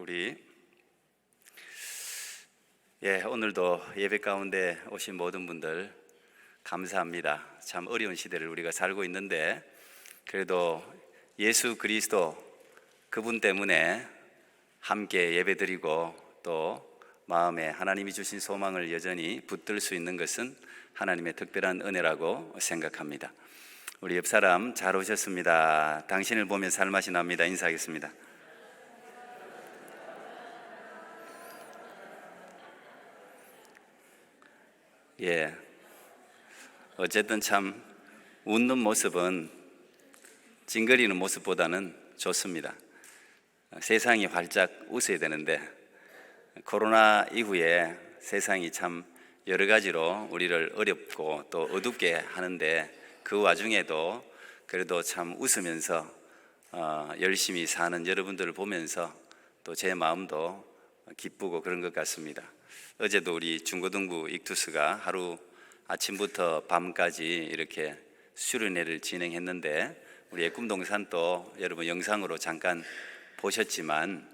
우리 오늘도 예배 가운데 오신 모든 분들 감사합니다. 참 어려운 시대를 우리가 살고 있는데 그래도 예수 그리스도 그분 때문에 함께 예배드리고 또 마음에 하나님이 주신 소망을 여전히 붙들 수 있는 것은 하나님의 특별한 은혜라고 생각합니다. 우리 옆 사람 잘 오셨습니다. 당신을 보면 살맛이 납니다. 인사하겠습니다. 어쨌든 참 웃는 모습은 찡그리는 모습보다는 좋습니다. 세상이 활짝 웃어야 되는데 코로나 이후에 세상이 참 여러 가지로 우리를 어렵고 또 어둡게 하는데 그 와중에도 그래도 참 웃으면서 열심히 사는 여러분들을 보면서 또 제 마음도 기쁘고 그런 것 같습니다. 어제도 우리 중고등부 익투스가 하루 아침부터 밤까지 이렇게 수련회를 진행했는데 우리 꿈동산도 여러분 영상으로 잠깐 보셨지만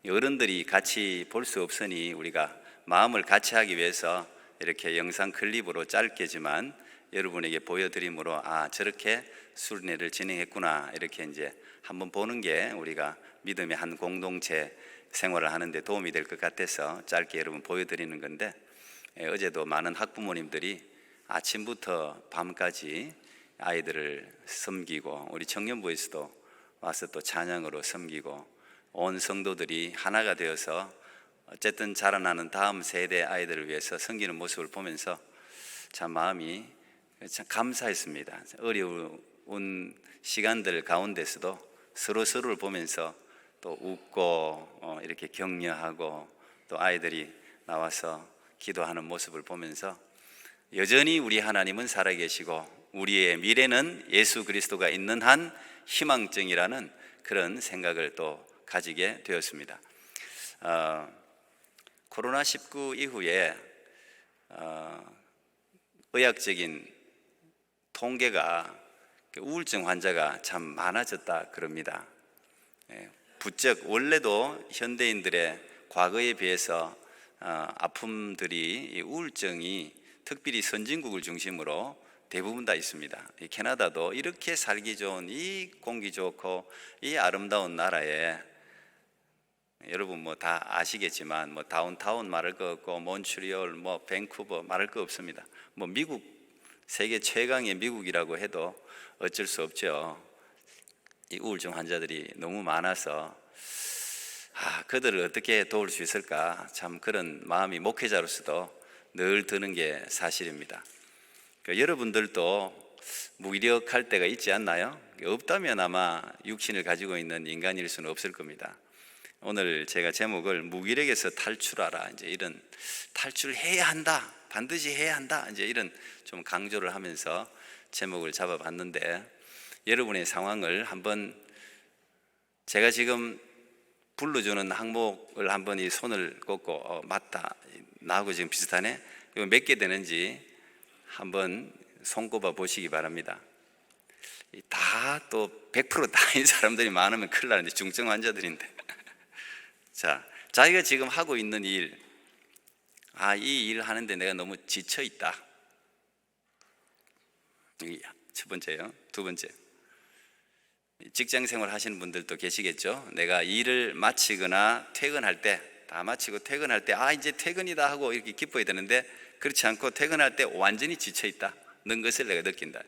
어른들이 같이 볼 수 없으니 우리가 마음을 같이 하기 위해서 이렇게 영상 클립으로 짧게지만 여러분에게 보여드림으로 저렇게 수련회를 진행했구나 이렇게 이제 한번 보는 게 우리가 믿음의 한 공동체 생활을 하는데 도움이 될 것 같아서 짧게 여러분 보여드리는 건데 어제도 많은 학부모님들이 아침부터 밤까지 아이들을 섬기고 우리 청년부에서도 와서 또 찬양으로 섬기고 온 성도들이 하나가 되어서 어쨌든 자라나는 다음 세대 아이들을 위해서 섬기는 모습을 보면서 참 마음이 참 감사했습니다. 어려운 시간들 가운데서도 서로를 보면서 또 웃고 이렇게 격려하고 또 아이들이 나와서 기도하는 모습을 보면서 여전히 우리 하나님은 살아계시고 우리의 미래는 예수 그리스도가 있는 한 희망증이라는 그런 생각을 또 가지게 되었습니다. 코로나19 이후에 의학적인 통계가 우울증 환자가 참 많아졌다 그럽니다. 부쩍 원래도 현대인들의 과거에 비해서 아픔들이 우울증이 특별히 선진국을 중심으로 대부분 다 있습니다. 캐나다도 이렇게 살기 좋은 이 공기 좋고 이 아름다운 나라에 여러분 뭐 다 아시겠지만 뭐 다운타운 말할 거 없고 몬트리올 뭐 밴쿠버 말할 거 없습니다. 뭐 미국 세계 최강의 미국이라고 해도 어쩔 수 없죠. 이 우울증 환자들이 너무 많아서 그들을 어떻게 도울 수 있을까 참 그런 마음이 목회자로서도 늘 드는 게 사실입니다. 여러분들도 무기력할 때가 있지 않나요? 없다면 아마 육신을 가지고 있는 인간일 수는 없을 겁니다. 오늘 제가 제목을 무기력에서 탈출하라 이제 이런 탈출해야 한다 반드시 해야 한다 이제 이런 좀 강조를 하면서 제목을 잡아봤는데 여러분의 상황을 한번 제가 지금 불러주는 항목을 한번 이 손을 꽂고 맞다 나하고 지금 비슷하네 이거 몇 개 되는지 한번 손꼽아 보시기 바랍니다. 다 또 100% 다인 사람들이 많으면 큰일 나는데 중증 환자들인데 자 자기가 지금 하고 있는 일 이 일 하는데 내가 너무 지쳐 있다. 이게 첫 번째요. 두 번째 직장 생활 하시는 분들도 계시겠죠. 내가 일을 마치거나 퇴근할 때 다 마치고 퇴근할 때 이제 퇴근이다 하고 이렇게 기뻐야 되는데 그렇지 않고 퇴근할 때 완전히 지쳐 있다 는 것을 내가 느낀다.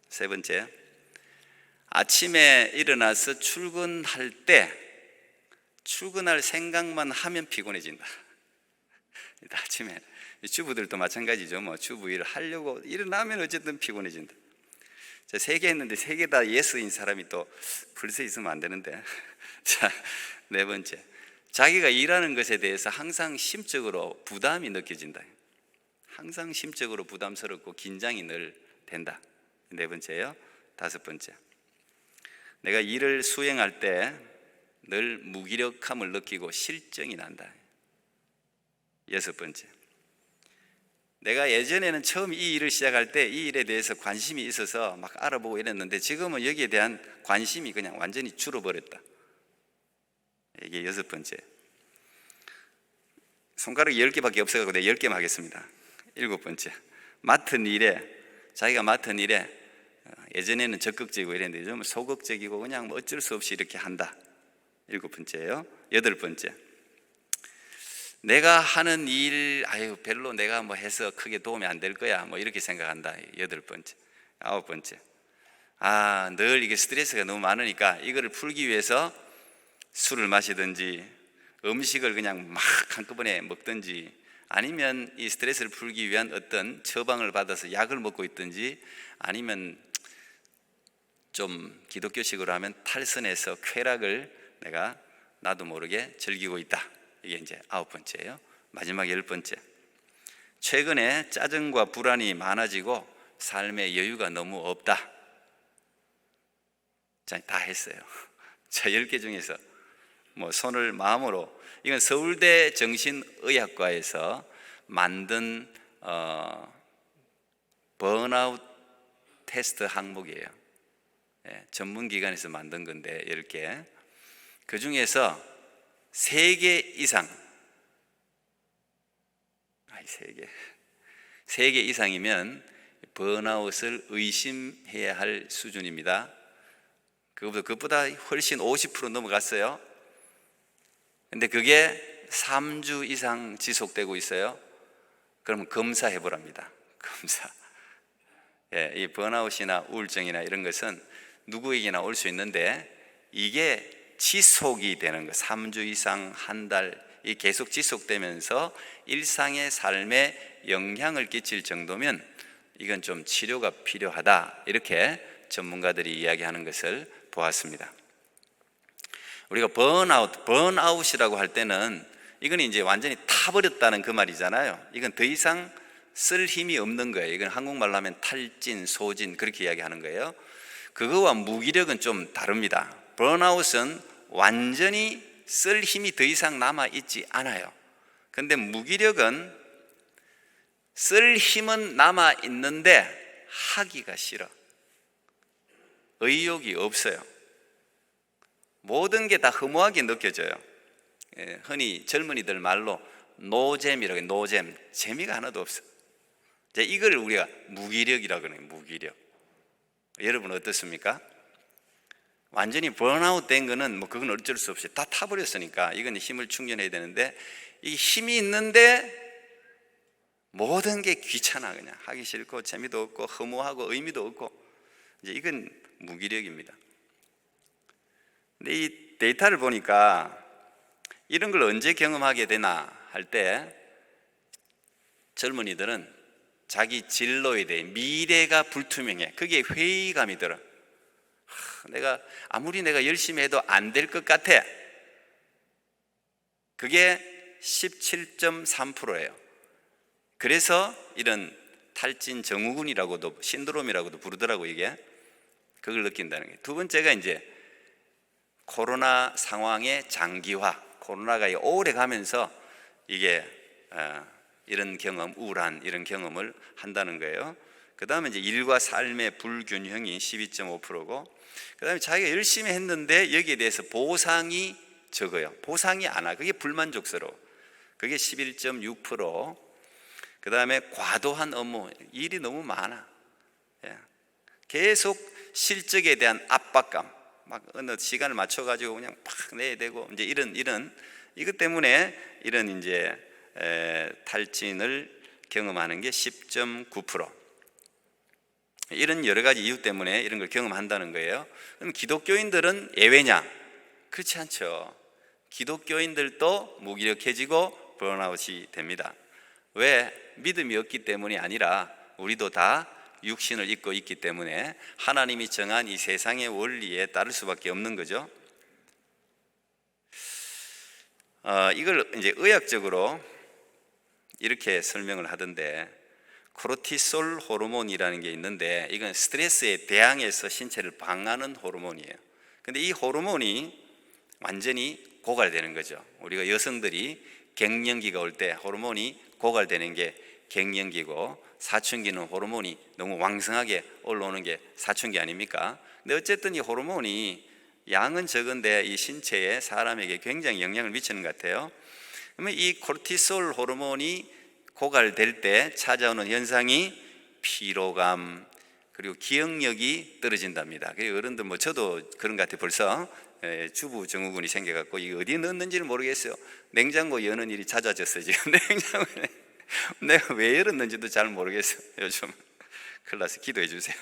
세 번째 아침에 일어나서 출근할 때 출근할 생각만 하면 피곤해진다. 아침에 주부들도 마찬가지죠. 뭐 주부 일을 하려고 일어나면 어쨌든 피곤해진다. 제가 3개 했는데 3개 다 예스인 사람이 또 불서 있으면 안 되는데. 자, 네 번째. 자기가 일하는 것에 대해서 항상 심적으로 부담이 느껴진다. 항상 심적으로 부담스럽고 긴장이 늘 된다. 네 번째예요. 다섯 번째. 내가 일을 수행할 때 늘 무기력함을 느끼고 실증이 난다. 여섯 번째. 내가 예전에는 처음 이 일을 시작할 때 이 일에 대해서 관심이 있어서 막 알아보고 이랬는데 지금은 여기에 대한 관심이 그냥 완전히 줄어버렸다. 이게 6번째. 손가락이 10개밖에 없어가지고 내가 10개만 하겠습니다. 7번째. 자기가 맡은 일에 예전에는 적극적이고 이랬는데 요즘은 소극적이고 그냥 뭐 어쩔 수 없이 이렇게 한다. 7번째예요. 8번째. 내가 하는 일, 별로 내가 뭐 해서 크게 도움이 안 될 거야. 뭐 이렇게 생각한다. 8번째. 9번째. 늘 이게 스트레스가 너무 많으니까 이거를 풀기 위해서 술을 마시든지 음식을 그냥 막 한꺼번에 먹든지 아니면 이 스트레스를 풀기 위한 어떤 처방을 받아서 약을 먹고 있든지 아니면 좀 기독교식으로 하면 탈선해서 쾌락을 내가 나도 모르게 즐기고 있다. 이게 이제 9번째예요. 마지막 10번째. 최근에 짜증과 불안이 많아지고 삶의 여유가 너무 없다. 자, 다 했어요. 자, 10개 중에서 뭐 손을 마음으로, 이건 서울대 정신의학과에서 만든 번아웃 테스트 항목이에요. 전문기관에서 만든 건데 10개. 그 중에서 3개 이상, 3개 이상이면 번아웃을 의심해야 할 수준입니다. 그것보다 훨씬 50% 넘어갔어요. 근데 그게 3주 이상 지속되고 있어요. 그러면 검사해 보랍니다. 검사. 이 번아웃이나 우울증이나 이런 것은 누구에게나 올 수 있는데 이게 지속이 되는 거, 3주 이상, 한 달, 이 계속 지속되면서 일상의 삶에 영향을 끼칠 정도면 이건 좀 치료가 필요하다. 이렇게 전문가들이 이야기하는 것을 보았습니다. 우리가 번아웃이라고 할 때는 이건 이제 완전히 타버렸다는 그 말이잖아요. 이건 더 이상 쓸 힘이 없는 거예요. 이건 한국말로 하면 탈진, 소진 그렇게 이야기하는 거예요. 그거와 무기력은 좀 다릅니다. 번아웃은 완전히 쓸 힘이 더 이상 남아있지 않아요. 그런데 무기력은 쓸 힘은 남아있는데 하기가 싫어. 의욕이 없어요. 모든 게 다 허무하게 느껴져요. 흔히 젊은이들 말로 노잼이라고 해요. 노잼. 재미가 하나도 없어. 이걸 우리가 무기력이라고 그래요. 무기력. 여러분 어떻습니까? 완전히 번아웃 된 거는 뭐 그건 어쩔 수 없이 다 타버렸으니까 이건 힘을 충전해야 되는데 이 힘이 있는데 모든 게 귀찮아. 그냥 하기 싫고 재미도 없고 허무하고 의미도 없고 이제 이건 무기력입니다. 근데 이 데이터를 보니까 이런 걸 언제 경험하게 되나 할 때 젊은이들은 자기 진로에 대해 미래가 불투명해. 그게 회의감이 들어. 아무리 내가 열심히 해도 안 될 것 같아. 그게 17.3%예요. 그래서 이런 탈진 증후군이라고도 신드롬이라고도 부르더라고 이게. 그걸 느낀다는 거예요. 두 번째가 이제 코로나 상황의 장기화. 코로나가 오래 가면서 이게 이런 경험, 우울한 이런 경험을 한다는 거예요. 그 다음에 이제 일과 삶의 불균형이 12.5%고, 그 다음에 자기가 열심히 했는데 여기에 대해서 보상이 적어요. 보상이 안 와. 그게 불만족스러워. 그게 11.6%. 그 다음에 과도한 업무, 일이 너무 많아. 계속 실적에 대한 압박감, 막 어느 시간을 맞춰가지고 그냥 팍 내야 되고, 이제 이런 이것 때문에 이런 이제 탈진을 경험하는 게 10.9%. 이런 여러 가지 이유 때문에 이런 걸 경험한다는 거예요. 그럼 기독교인들은 예외냐? 그렇지 않죠. 기독교인들도 무기력해지고 번아웃이 됩니다. 왜? 믿음이 없기 때문이 아니라 우리도 다 육신을 입고 있기 때문에 하나님이 정한 이 세상의 원리에 따를 수밖에 없는 거죠. 이걸 이제 의학적으로 이렇게 설명을 하던데, 코르티솔 호르몬이라는 게 있는데 이건 스트레스에 대항해서 신체를 방하는 호르몬이에요. 근데 이 호르몬이 완전히 고갈되는 거죠. 우리가 여성들이 갱년기가 올 때 호르몬이 고갈되는 게 갱년기고, 사춘기는 호르몬이 너무 왕성하게 올라오는 게 사춘기 아닙니까? 근데 어쨌든 이 호르몬이 양은 적은데 이 신체에 사람에게 굉장히 영향을 미치는 것 같아요. 그러면 이 코르티솔 호르몬이 고갈될 때 찾아오는 현상이 피로감, 그리고 기억력이 떨어진답니다. 그리고 어른들 저도 그런 것 같아요. 벌써 주부 증후군이 생겨갖고 이게 어디에 넣었는지를 모르겠어요. 냉장고 여는 일이 잦아졌어요. 지금 냉장고에 내가 왜 열었는지도 잘 모르겠어요. 요즘 큰일 나서 기도해 주세요.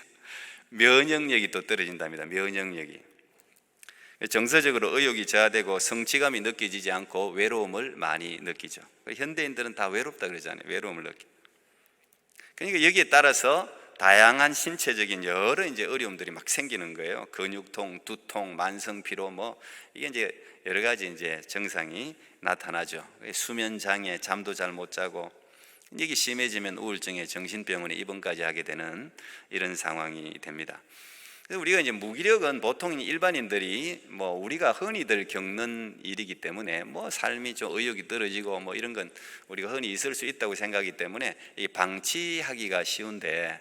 면역력이 또 떨어진답니다. 면역력이. 정서적으로 의욕이 저하되고 성취감이 느껴지지 않고 외로움을 많이 느끼죠. 현대인들은 다 외롭다 그러잖아요. 외로움을 느끼. 그러니까 여기에 따라서 다양한 신체적인 여러 이제 어려움들이 막 생기는 거예요. 근육통, 두통, 만성 피로 이게 이제 여러 가지 이제 증상이 나타나죠. 수면 장애, 잠도 잘 못 자고, 이게 심해지면 우울증에 정신병원에 입원까지 하게 되는 이런 상황이 됩니다. 우리가 이제 무기력은 보통 일반인들이 우리가 흔히들 겪는 일이기 때문에 삶이 좀 의욕이 떨어지고 이런 건 우리가 흔히 있을 수 있다고 생각하기 때문에 이게 방치하기가 쉬운데,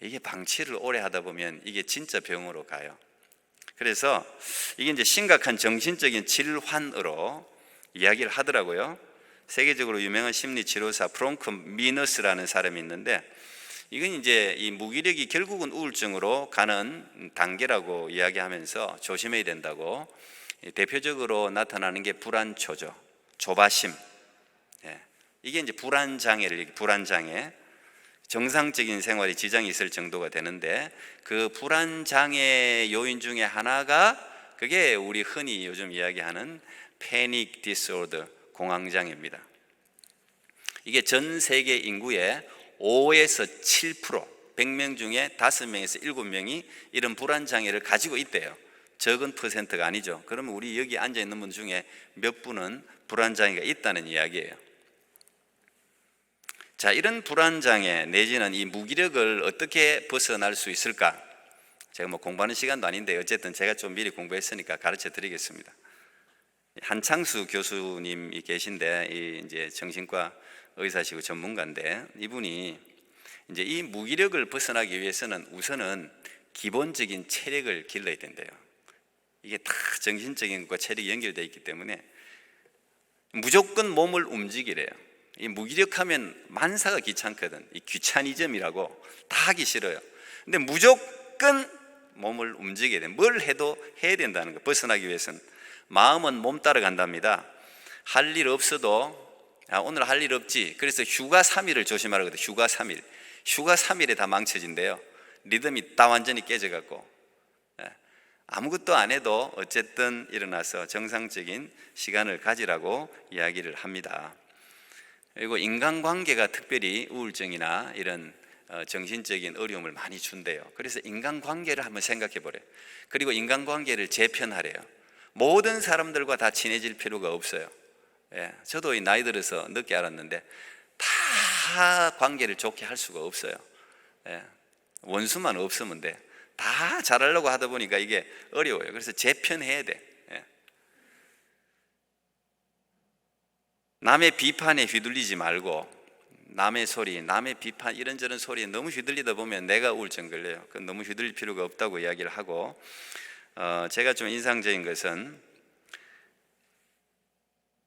이게 방치를 오래 하다 보면 이게 진짜 병으로 가요. 그래서 이게 이제 심각한 정신적인 질환으로 이야기를 하더라고요. 세계적으로 유명한 심리치료사 프랑크 미너스라는 사람이 있는데, 이건 이제 이 무기력이 결국은 우울증으로 가는 단계라고 이야기하면서 조심해야 된다고. 대표적으로 나타나는 게 불안초죠. 조바심. 이게 이제 불안장애. 정상적인 생활에 지장이 있을 정도가 되는데, 그 불안장애 요인 중에 하나가 그게 우리 흔히 요즘 이야기하는 패닉 디스오더, 공황장애입니다. 이게 전 세계 인구의 5에서 7%, 100명 중에 5명에서 7명이 이런 불안장애를 가지고 있대요. 적은 퍼센트가 아니죠. 그러면 우리 여기 앉아있는 분 중에 몇 분은 불안장애가 있다는 이야기예요. 자, 이런 불안장애 내지는 이 무기력을 어떻게 벗어날 수 있을까? 제가 공부하는 시간도 아닌데 어쨌든 제가 좀 미리 공부했으니까 가르쳐 드리겠습니다. 한창수 교수님이 계신데, 이제 정신과 의사시고 전문가인데, 이분이 이제 이 무기력을 벗어나기 위해서는 우선은 기본적인 체력을 길러야 된대요. 이게 다 정신적인 것과 체력이 연결되어 있기 때문에 무조건 몸을 움직이래요. 이 무기력하면 만사가 귀찮거든. 이 귀차니즘이라고 다 하기 싫어요. 근데 무조건 몸을 움직여야 돼. 뭘 해도 해야 된다는 거. 벗어나기 위해서는 마음은 몸 따라간답니다. 할 일 없어도 오늘 할 일 없지. 그래서 휴가 3일을 조심하라거든. 휴가 3일. 휴가 3일에 다 망쳐진대요. 리듬이 다 완전히 깨져갖고. 아무것도 안 해도 어쨌든 일어나서 정상적인 시간을 가지라고 이야기를 합니다. 그리고 인간관계가 특별히 우울증이나 이런 정신적인 어려움을 많이 준대요. 그래서 인간관계를 한번 생각해 보래요. 그리고 인간관계를 재편하래요. 모든 사람들과 다 친해질 필요가 없어요. 저도 이 나이 들어서 늦게 알았는데 다 관계를 좋게 할 수가 없어요. 원수만 없으면 돼. 다 잘하려고 하다 보니까 이게 어려워요. 그래서 재편해야 돼. 남의 비판에 휘둘리지 말고, 남의 소리, 남의 비판, 이런저런 소리에 너무 휘둘리다 보면 내가 우울증 걸려요. 그건 너무 휘둘릴 필요가 없다고 이야기를 하고, 제가 좀 인상적인 것은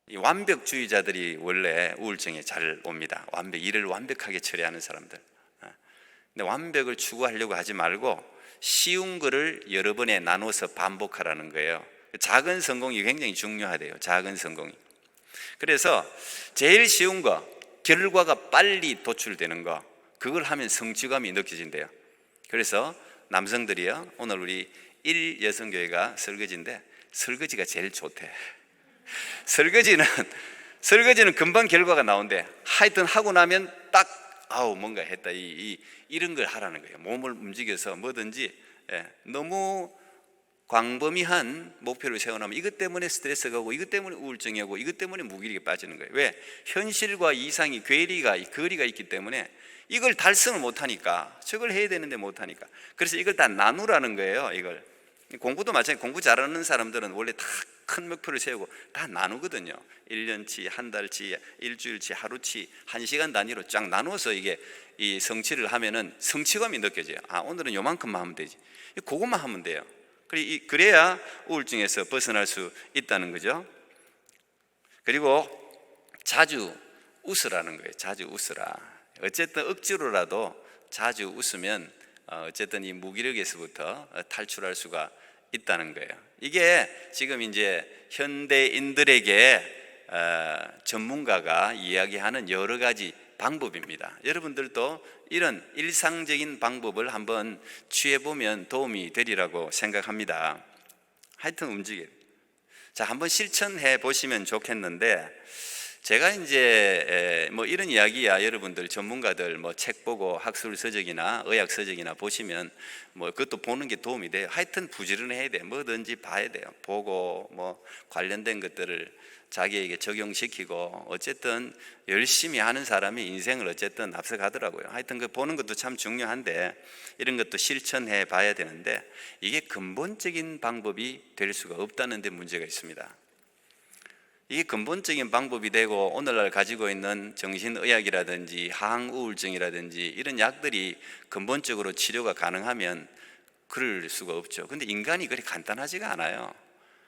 이 완벽주의자들이 원래 우울증에 잘 옵니다. 일을 완벽하게 처리하는 사람들. 근데 완벽을 추구하려고 하지 말고 쉬운 거를 여러 번에 나눠서 반복하라는 거예요. 작은 성공이 굉장히 중요하대요. 작은 성공이. 그래서 제일 쉬운 거, 결과가 빨리 도출되는 거, 그걸 하면 성취감이 느껴진대요. 그래서 남성들이요, 오늘 우리 1여성교회가 설거지인데 설거지가 제일 좋대. 설거지는 금방 결과가 나온대. 하여튼 하고 나면 딱 뭔가 했다, 이런 걸 하라는 거예요. 몸을 움직여서 뭐든지. 너무 광범위한 목표를 세워놓으면 이것 때문에 스트레스가 오고, 이것 때문에 우울증이 오고, 이것 때문에 무기력에 빠지는 거예요. 왜? 현실과 이상이 거리가 있기 때문에 이걸 달성을 못하니까, 저걸 해야 되는데 못하니까. 그래서 이걸 다 나누라는 거예요. 이걸 공부도 마찬가지. 공부 잘하는 사람들은 원래 다 큰 목표를 세우고 다 나누거든요. 1년치, 한 달치, 일주일치, 하루치, 1시간 단위로 쫙 나눠서 이게 이 성취를 하면은 성취감이 느껴져요. 오늘은 요만큼만 하면 되지. 그것만 하면 돼요. 그래야 우울증에서 벗어날 수 있다는 거죠. 그리고 자주 웃으라는 거예요. 자주 웃으라. 어쨌든 억지로라도 자주 웃으면 어쨌든 이 무기력에서부터 탈출할 수가 있다는 거예요. 이게 지금 이제 현대인들에게 전문가가 이야기하는 여러 가지 방법입니다. 여러분들도 이런 일상적인 방법을 한번 취해보면 도움이 되리라고 생각합니다. 하여튼 움직여요. 자, 한번 실천해 보시면 좋겠는데, 제가 이제 뭐 이런 이야기야 여러분들 전문가들 뭐 책 보고 학술 서적이나 의학 서적이나 보시면 뭐 그것도 보는 게 도움이 돼요. 하여튼 부지런해야 돼. 뭐든지 봐야 돼요. 보고 뭐 관련된 것들을 자기에게 적용시키고 어쨌든 열심히 하는 사람이 인생을 어쨌든 앞서가더라고요. 하여튼 그 보는 것도 참 중요한데 이런 것도 실천해 봐야 되는데 이게 근본적인 방법이 될 수가 없다는 데 문제가 있습니다. 이게 근본적인 방법이 되고 오늘날 가지고 있는 정신의학이라든지 항우울증이라든지 이런 약들이 근본적으로 치료가 가능하면 그럴 수가 없죠. 근데 인간이 그렇게 간단하지가 않아요.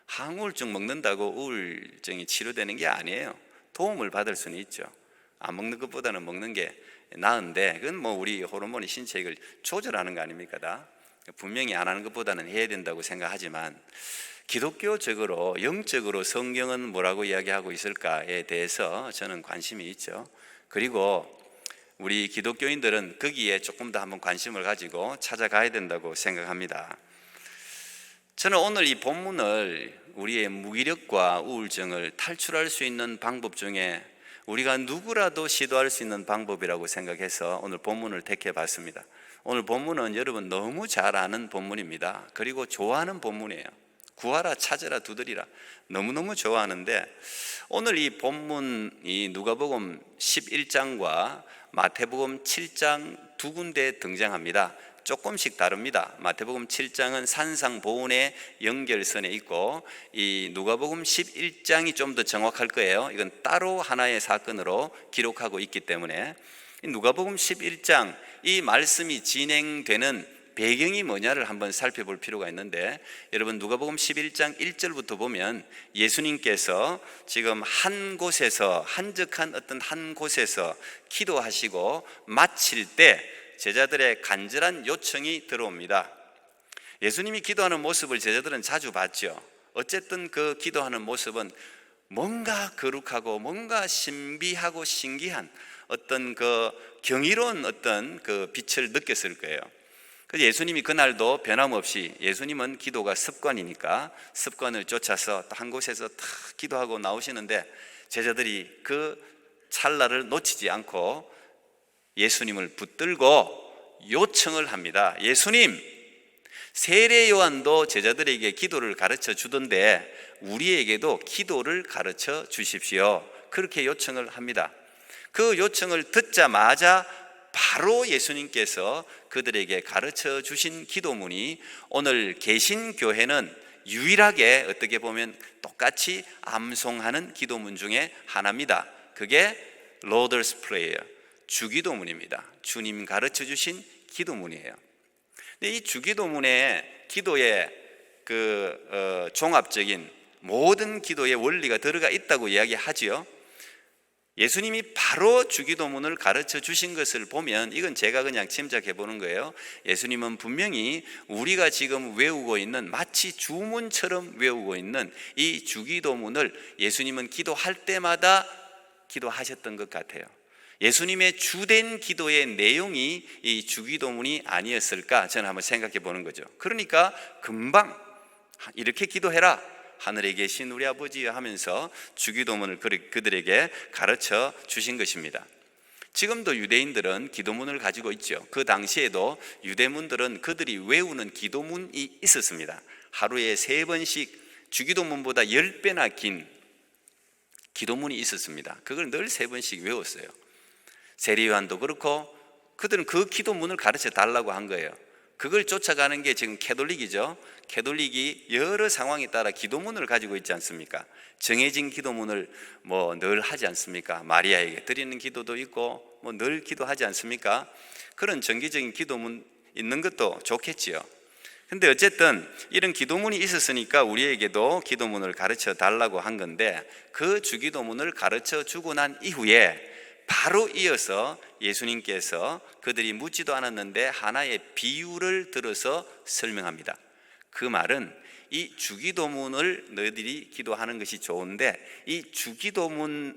항우울증 먹는다고 우울증이 치료되는 게 아니에요. 도움을 받을 수는 있죠. 안 먹는 것보다는 먹는 게 나은데 그건 뭐 우리 호르몬이 신체 이걸 조절하는 거 아닙니까? 다 분명히 안 하는 것보다는 해야 된다고 생각하지만 기독교적으로 영적으로 성경은 뭐라고 이야기하고 있을까에 대해서 저는 관심이 있죠. 그리고 우리 기독교인들은 거기에 조금 더 한번 관심을 가지고 찾아가야 된다고 생각합니다. 저는 오늘 이 본문을 우리의 무기력과 우울증을 탈출할 수 있는 방법 중에 우리가 누구라도 시도할 수 있는 방법이라고 생각해서 오늘 본문을 택해 봤습니다. 오늘 본문은 여러분 너무 잘 아는 본문입니다. 그리고 좋아하는 본문이에요. 구하라, 찾으라, 두드리라 너무너무 좋아하는데 오늘 이 본문이 누가복음 11장과 마태복음 7장 두 군데 등장합니다. 조금씩 다릅니다. 마태복음 7장은 산상보훈의 연결선에 있고 이 누가복음 11장이 좀 더 정확할 거예요. 이건 따로 하나의 사건으로 기록하고 있기 때문에 누가복음 11장 이 말씀이 진행되는 배경이 뭐냐를 한번 살펴볼 필요가 있는데 여러분 누가복음 11장 1절부터 보면 예수님께서 지금 한 곳에서 한적한 어떤 한 곳에서 기도하시고 마칠 때 제자들의 간절한 요청이 들어옵니다. 예수님이 기도하는 모습을 제자들은 자주 봤죠. 어쨌든 그 기도하는 모습은 뭔가 거룩하고 뭔가 신비하고 신기한 어떤 그 경이로운 어떤 그 빛을 느꼈을 거예요. 그래서 예수님이 그날도 변함없이 예수님은 기도가 습관이니까 습관을 쫓아서 한 곳에서 탁 기도하고 나오시는데 제자들이 그 찰나를 놓치지 않고 예수님을 붙들고 요청을 합니다. 예수님, 세례 요한도 제자들에게 기도를 가르쳐 주던데 우리에게도 기도를 가르쳐 주십시오. 그렇게 요청을 합니다. 그 요청을 듣자마자 바로 예수님께서 그들에게 가르쳐 주신 기도문이 오늘 개신교회는 유일하게 어떻게 보면 똑같이 암송하는 기도문 중에 하나입니다. 그게 Lord's Prayer, 주기도문입니다. 주님 가르쳐 주신 기도문이에요. 근데 이 주기도문에 기도의 종합적인 모든 기도의 원리가 들어가 있다고 이야기하지요. 예수님이 바로 주기도문을 가르쳐 주신 것을 보면 이건 제가 그냥 짐작해 보는 거예요. 예수님은 분명히 우리가 지금 외우고 있는 마치 주문처럼 외우고 있는 이 주기도문을 예수님은 기도할 때마다 기도하셨던 것 같아요. 예수님의 주된 기도의 내용이 이 주기도문이 아니었을까 저는 한번 생각해 보는 거죠. 그러니까 금방 이렇게 기도해라, 하늘에 계신 우리 아버지 하면서 주기도문을 그들에게 가르쳐 주신 것입니다. 지금도 유대인들은 기도문을 가지고 있죠. 그 당시에도 유대문들은 그들이 외우는 기도문이 있었습니다. 하루에 3번씩 주기도문보다 10배나 긴 기도문이 있었습니다. 그걸 늘 3번씩 외웠어요. 세례 요한도 그렇고 그들은 그 기도문을 가르쳐 달라고 한 거예요. 그걸 쫓아가는 게 지금 캐톨릭이죠. 캐톨릭이 여러 상황에 따라 기도문을 가지고 있지 않습니까? 정해진 기도문을 뭐 늘 하지 않습니까? 마리아에게 드리는 기도도 있고 뭐 늘 기도하지 않습니까? 그런 정기적인 기도문 있는 것도 좋겠지요. 근데 어쨌든 이런 기도문이 있었으니까 우리에게도 기도문을 가르쳐 달라고 한 건데, 그 주기도문을 가르쳐 주고 난 이후에 바로 이어서 예수님께서 그들이 묻지도 않았는데 하나의 비유를 들어서 설명합니다. 그 말은 이 주기도문을 너희들이 기도하는 것이 좋은데, 이 주기도문을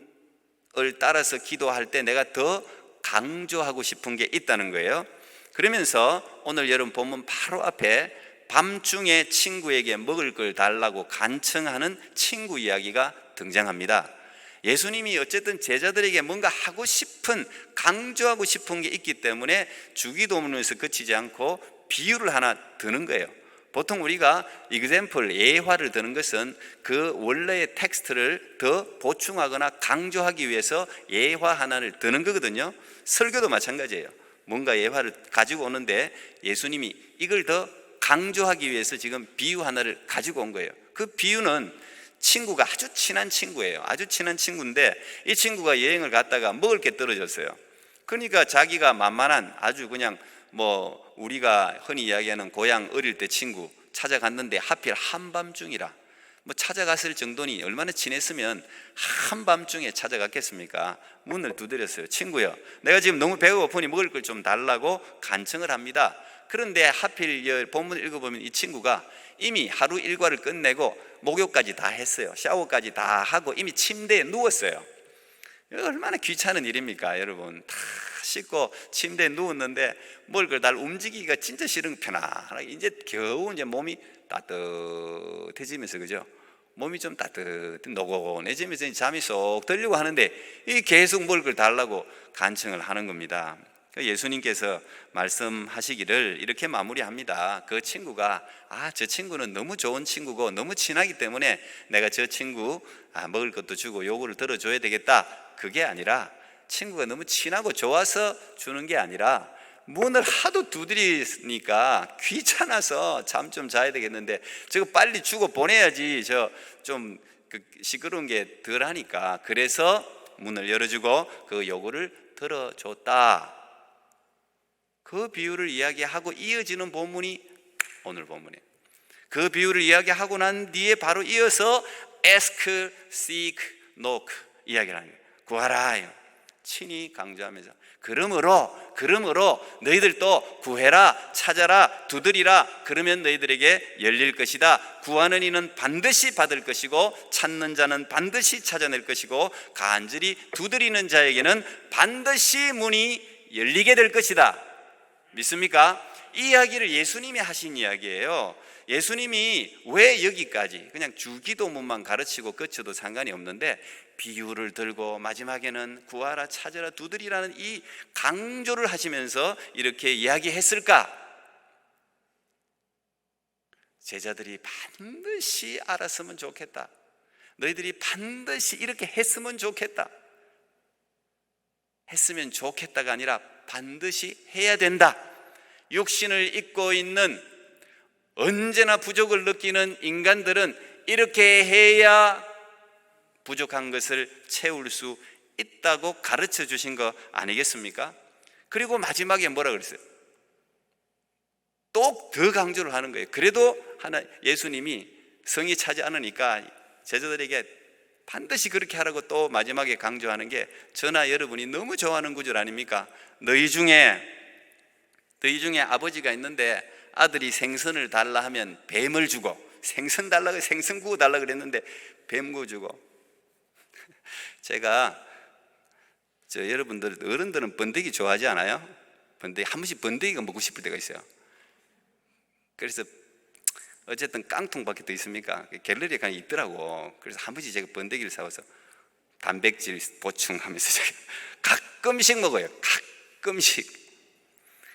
따라서 기도할 때 내가 더 강조하고 싶은 게 있다는 거예요. 그러면서 오늘 여러분 본문 바로 앞에 밤중에 친구에게 먹을 걸 달라고 간청하는 친구 이야기가 등장합니다. 예수님이 어쨌든 제자들에게 뭔가 하고 싶은, 강조하고 싶은 게 있기 때문에 주기도문에서 그치지 않고 비유를 하나 드는 거예요. 보통 우리가 example, 예화를 드는 것은 그 원래의 텍스트를 더 보충하거나 강조하기 위해서 예화 하나를 드는 거거든요. 설교도 마찬가지예요. 뭔가 예화를 가지고 오는데 예수님이 이걸 더 강조하기 위해서 지금 비유 하나를 가지고 온 거예요. 그 비유는 친구가 아주 친한 친구예요. 아주 친한 친구인데 이 친구가 여행을 갔다가 먹을 게 떨어졌어요. 그러니까 자기가 만만한 아주 그냥 우리가 흔히 이야기하는 고향 어릴 때 친구 찾아갔는데 하필 한밤중이라, 찾아갔을 정도니 얼마나 친했으면 한밤중에 찾아갔겠습니까? 문을 두드렸어요. 친구요, 내가 지금 너무 배가 고프니 먹을 걸 좀 달라고 간청을 합니다. 그런데 하필 본문을 읽어보면 이 친구가 이미 하루 일과를 끝내고 목욕까지 다 했어요. 샤워까지 다 하고 이미 침대에 누웠어요. 얼마나 귀찮은 일입니까, 여러분? 다 씻고 침대에 누웠는데 먹을 걸 달 움직이기가 진짜 싫은, 편안하게 이제 겨우 이제 몸이 따뜻해지면서, 그죠? 몸이 좀 노곤해지면서 잠이 쏙 들려고 하는데 이 계속 먹을 걸 달라고 간청을 하는 겁니다. 예수님께서 말씀하시기를 이렇게 마무리합니다. 그 친구가 저 친구는 너무 좋은 친구고 너무 친하기 때문에 내가 저 친구 먹을 것도 주고 요구를 들어줘야 되겠다, 그게 아니라, 친구가 너무 친하고 좋아서 주는 게 아니라 문을 하도 두드리니까 귀찮아서 잠 좀 자야 되겠는데 저거 빨리 주고 보내야지 좀 시끄러운 게 덜 하니까, 그래서 문을 열어주고 그 요구를 들어줬다. 그 비유를 이야기하고 이어지는 본문이 오늘 본문이에요. 그 비유를 이야기하고 난 뒤에 바로 이어서 ask, seek, knock 이야기를 하는 거예요. 구하라, 친히 강조하면서 그러므로 너희들도 구해라, 찾아라, 두드리라, 그러면 너희들에게 열릴 것이다. 구하는 이는 반드시 받을 것이고 찾는 자는 반드시 찾아낼 것이고 간절히 두드리는 자에게는 반드시 문이 열리게 될 것이다. 믿습니까? 이 이야기를 예수님이 하신 이야기예요. 예수님이 왜 여기까지 그냥 주기도문만 가르치고 끝쳐도 상관이 없는데 비유를 들고 마지막에는 구하라, 찾으라, 두드리라는 이 강조를 하시면서 이렇게 이야기했을까? 제자들이 반드시 알았으면 좋겠다, 너희들이 반드시 이렇게 했으면 좋겠다, 했으면 좋겠다가 아니라 반드시 해야 된다. 육신을 입고 있는 언제나 부족을 느끼는 인간들은 이렇게 해야 부족한 것을 채울 수 있다고 가르쳐 주신 거 아니겠습니까? 그리고 마지막에 뭐라 그랬어요? 또 더 강조를 하는 거예요. 그래도 예수님이 성이 차지 않으니까 제자들에게 반드시 그렇게 하라고 또 마지막에 강조하는 게, 저나 여러분이 너무 좋아하는 구절 아닙니까? 너희 중에 아버지가 있는데 아들이 생선을 달라 하면 뱀을 주고, 생선 구워 달라 그랬는데 뱀 구워 주고. 제가 여러분들 어른들은 번데기 좋아하지 않아요? 번데기 한 번씩 번데기가 먹고 싶을 때가 있어요. 그래서 어쨌든 깡통밖에 더 있습니까? 갤러리에 가면 있더라고. 그래서 한 번씩 제가 번데기를 사와서 단백질 보충하면서 제가 가끔씩 먹어요. 가끔씩.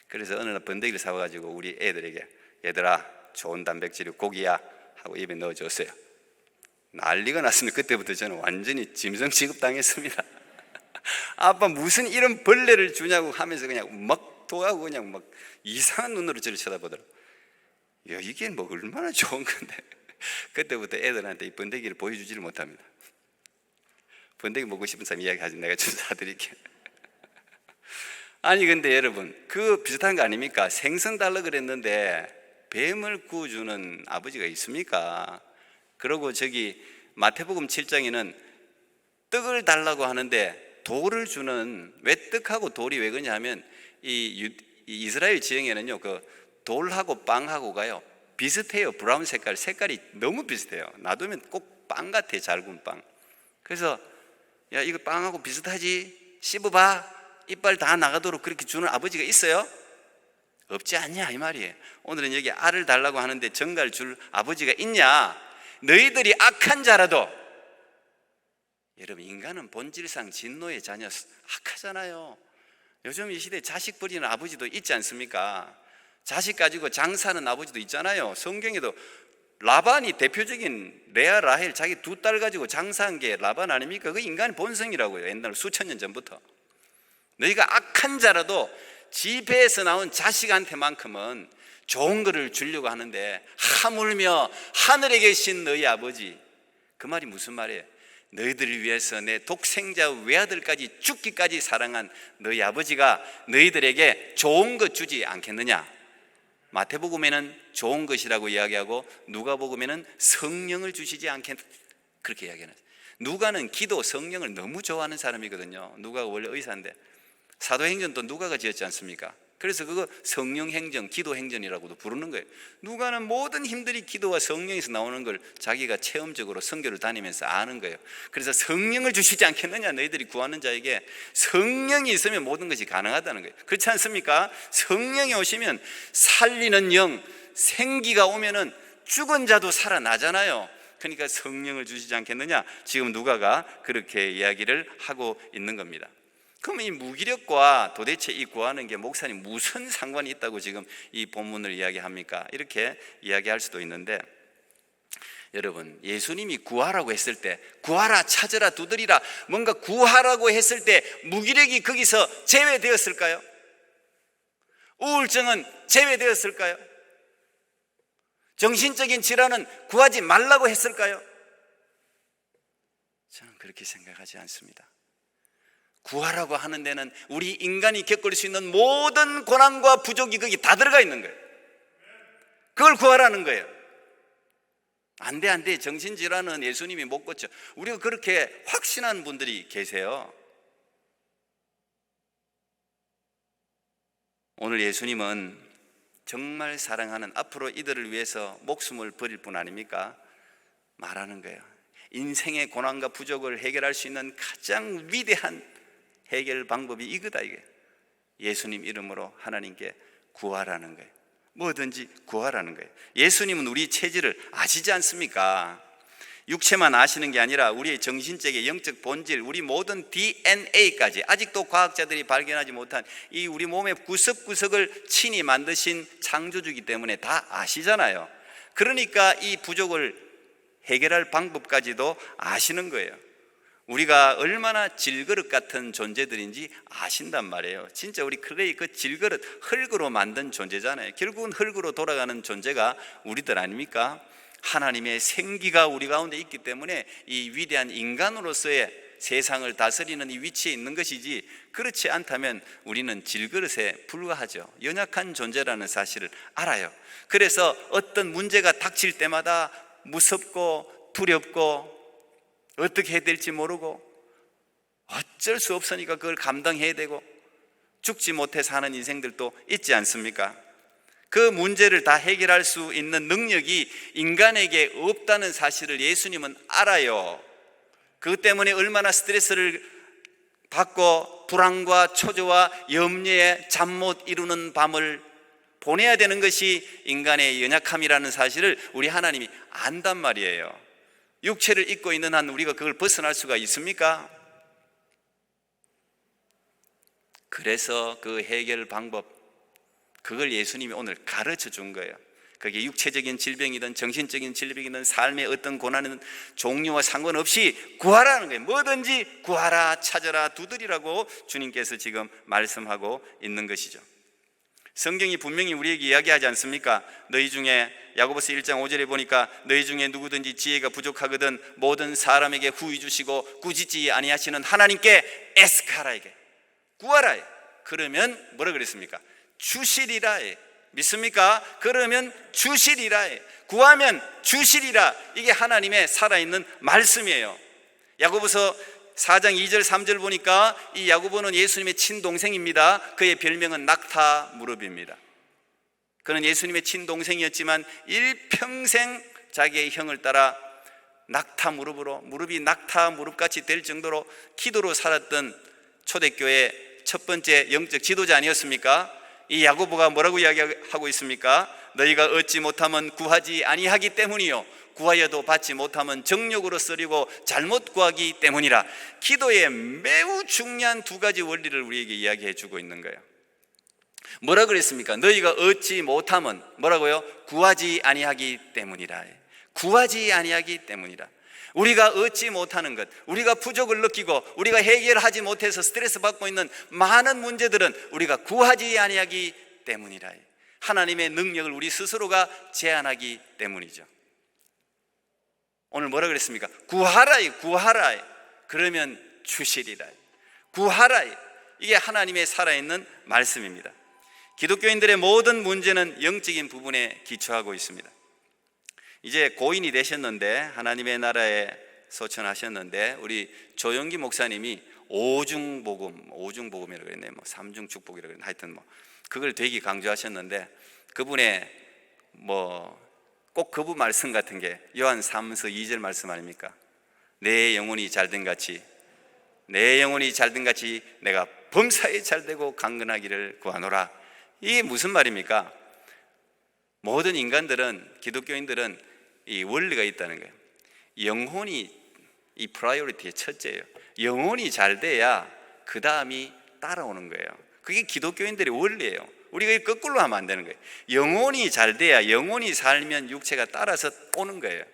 그래서 어느 날 번데기를 사와가지고 우리 애들에게, 얘들아 좋은 단백질이 고기야 하고 입에 넣어줬어요. 난리가 났습니다. 그때부터 저는 완전히 짐승 취급당했습니다. 아빠 무슨 이런 벌레를 주냐고 하면서 그냥 막 도하고 그냥 막 이상한 눈으로 저를 쳐다보더라고요. 야, 이게 뭐 얼마나 좋은 건데. 그때부터 애들한테 이 번데기를 보여주지를 못합니다. 번데기 먹고 싶은 사람 이야기하지, 내가 좀 사드릴게. 아니 근데 여러분, 그 비슷한 거 아닙니까? 생선 달라 그랬는데 뱀을 구워주는 아버지가 있습니까? 그리고 저기 마태복음 7장에는 떡을 달라고 하는데 돌을 주는, 왜 떡하고 돌이 왜 그러냐 하면 이 이스라엘 지형에는요, 그 돌하고 빵하고가요 비슷해요. 브라운 색깔이 너무 비슷해요. 놔두면 꼭 빵 같아, 잘 구운 빵. 그래서 야, 이거 빵하고 비슷하지? 씹어봐. 이빨 다 나가도록 그렇게 주는 아버지가 있어요? 없지 않냐 이 말이에요. 오늘은 여기 알을 달라고 하는데 정갈 줄 아버지가 있냐? 너희들이 악한 자라도, 여러분 인간은 본질상 진노의 자녀, 악하잖아요. 요즘 이 시대에 자식 버리는 아버지도 있지 않습니까? 자식 가지고 장사하는 아버지도 있잖아요. 성경에도 라반이 대표적인, 레아 라헬 자기 두 딸 가지고 장사한 게 라반 아닙니까? 그 인간의 본성이라고요. 옛날 수천 년 전부터. 너희가 악한 자라도 지배에서 나온 자식한테만큼은 좋은 거를 주려고 하는데, 하물며 하늘에 계신 너희 아버지, 그 말이 무슨 말이에요? 너희들을 위해서 내 독생자 외아들까지 죽기까지 사랑한 너희 아버지가 너희들에게 좋은 것 주지 않겠느냐? 마태복음에는 좋은 것이라고 이야기하고 누가복음에는 성령을 주시지 않겠, 그렇게 이야기하는. 누가는 기도, 성령을 너무 좋아하는 사람이거든요. 누가가 원래 의사인데 사도행전도 누가가 지었지 않습니까? 그래서 그거 성령행전, 기도행전이라고도 부르는 거예요. 누가는 모든 힘들이 기도와 성령에서 나오는 걸 자기가 체험적으로 선교를 다니면서 아는 거예요. 그래서 성령을 주시지 않겠느냐, 너희들이 구하는 자에게. 성령이 있으면 모든 것이 가능하다는 거예요. 그렇지 않습니까? 성령이 오시면 살리는 영, 생기가 오면은 죽은 자도 살아나잖아요. 그러니까 성령을 주시지 않겠느냐, 지금 누가가 그렇게 이야기를 하고 있는 겁니다. 그러면 이 무기력과 도대체 이 구하는 게 목사님 무슨 상관이 있다고 지금 이 본문을 이야기합니까? 이렇게 이야기할 수도 있는데, 여러분 예수님이 구하라고 했을 때, 구하라, 찾으라, 두드리라, 뭔가 구하라고 했을 때 무기력이 거기서 제외되었을까요? 우울증은 제외되었을까요? 정신적인 질환은 구하지 말라고 했을까요? 저는 그렇게 생각하지 않습니다. 구하라고 하는 데는 우리 인간이 겪을 수 있는 모든 고난과 부족이 거기 다 들어가 있는 거예요. 그걸 구하라는 거예요. 안 돼, 정신질환은 예수님이 못 고쳐. 우리가 그렇게 확신하는 분들이 계세요. 오늘 예수님은 정말 사랑하는, 앞으로 이들을 위해서 목숨을 버릴 분 아닙니까? 말하는 거예요. 인생의 고난과 부족을 해결할 수 있는 가장 위대한 해결 방법이 이거다, 이게. 예수님 이름으로 하나님께 구하라는 거예요. 뭐든지 구하라는 거예요. 예수님은 우리 체질을 아시지 않습니까? 육체만 아시는 게 아니라 우리의 정신적인 영적 본질, 우리 모든 DNA까지, 아직도 과학자들이 발견하지 못한 이 우리 몸의 구석구석을 친히 만드신 창조주이기 때문에 다 아시잖아요. 그러니까 이 부족을 해결할 방법까지도 아시는 거예요. 우리가 얼마나 질그릇 같은 존재들인지 아신단 말이에요. 진짜 우리 클레이, 그 질그릇, 흙으로 만든 존재잖아요. 결국은 흙으로 돌아가는 존재가 우리들 아닙니까? 하나님의 생기가 우리 가운데 있기 때문에 이 위대한 인간으로서의 세상을 다스리는 이 위치에 있는 것이지, 그렇지 않다면 우리는 질그릇에 불과하죠. 연약한 존재라는 사실을 알아요. 그래서 어떤 문제가 닥칠 때마다 무섭고 두렵고 어떻게 해야 될지 모르고 어쩔 수 없으니까 그걸 감당해야 되고, 죽지 못해 사는 인생들도 있지 않습니까? 그 문제를 다 해결할 수 있는 능력이 인간에게 없다는 사실을 예수님은 알아요. 그것 때문에 얼마나 스트레스를 받고 불안과 초조와 염려에 잠 못 이루는 밤을 보내야 되는 것이 인간의 연약함이라는 사실을 우리 하나님이 안단 말이에요. 육체를 입고 있는 한 우리가 그걸 벗어날 수가 있습니까? 그래서 그 해결 방법, 그걸 예수님이 오늘 가르쳐 준 거예요. 그게 육체적인 질병이든 정신적인 질병이든 삶의 어떤 고난이든 종류와 상관없이 구하라는 거예요. 뭐든지 구하라, 찾아라, 두드리라고 주님께서 지금 말씀하고 있는 것이죠. 성경이 분명히 우리에게 이야기하지 않습니까? 너희 중에, 야고보서 1장 5절에 보니까 너희 중에 누구든지 지혜가 부족하거든 모든 사람에게 후히 주시고 꾸짖지 아니하시는 하나님께 에스카라에게 구하라. 그러면 뭐라 그랬습니까? 주시리라. 믿습니까? 그러면 주시리라. 구하면 주시리라. 이게 하나님의 살아있는 말씀이에요. 야고보서 4장 2절 3절 보니까 이 야고보는 예수님의 친동생입니다. 그의 별명은 낙타 무릎입니다. 그는 예수님의 친동생이었지만 일평생 자기의 형을 따라 낙타 무릎으로, 무릎이 낙타 무릎같이 될 정도로 기도로 살았던 초대교회 첫 번째 영적 지도자 아니었습니까? 이 야고보가 뭐라고 이야기하고 있습니까? 너희가 얻지 못하면 구하지 아니하기 때문이요, 구하여도 받지 못하면 정욕으로 쓰리고 잘못 구하기 때문이라. 기도에 매우 중요한 두 가지 원리를 우리에게 이야기해 주고 있는 거예요. 뭐라 그랬습니까? 너희가 얻지 못하면 뭐라고요? 구하지 아니하기 때문이라. 구하지 아니하기 때문이라. 우리가 얻지 못하는 것, 우리가 부족을 느끼고 우리가 해결하지 못해서 스트레스 받고 있는 많은 문제들은 우리가 구하지 아니하기 때문이라. 하나님의 능력을 우리 스스로가 제한하기 때문이죠. 오늘 뭐라 그랬습니까? 구하라, 구하라. 그러면 주시리라. 구하라. 이게 하나님의 살아있는 말씀입니다. 기독교인들의 모든 문제는 영적인 부분에 기초하고 있습니다. 이제 고인이 되셨는데, 하나님의 나라에 소천하셨는데, 우리 조영기 목사님이 오중복음이라고 그랬네, 뭐 삼중축복이라고 그랬네, 하여튼 뭐 그걸 되게 강조하셨는데, 그분의 꼭 그분 말씀 같은 게 요한 3서 2절 말씀 아닙니까? 내 영혼이 잘된 같이, 내 영혼이 잘된 같이 내가 범사에 잘되고 강건하기를 구하노라. 이게 무슨 말입니까? 모든 인간들은, 기독교인들은 이 원리가 있다는 거예요. 영혼이 이 프라이어리티의 첫째예요. 영혼이 잘 돼야 그 다음이 따라오는 거예요. 그게 기독교인들의 원리예요. 우리가 거꾸로 하면 안 되는 거예요. 영혼이 잘 돼야, 영혼이 살면 육체가 따라서 오는 거예요.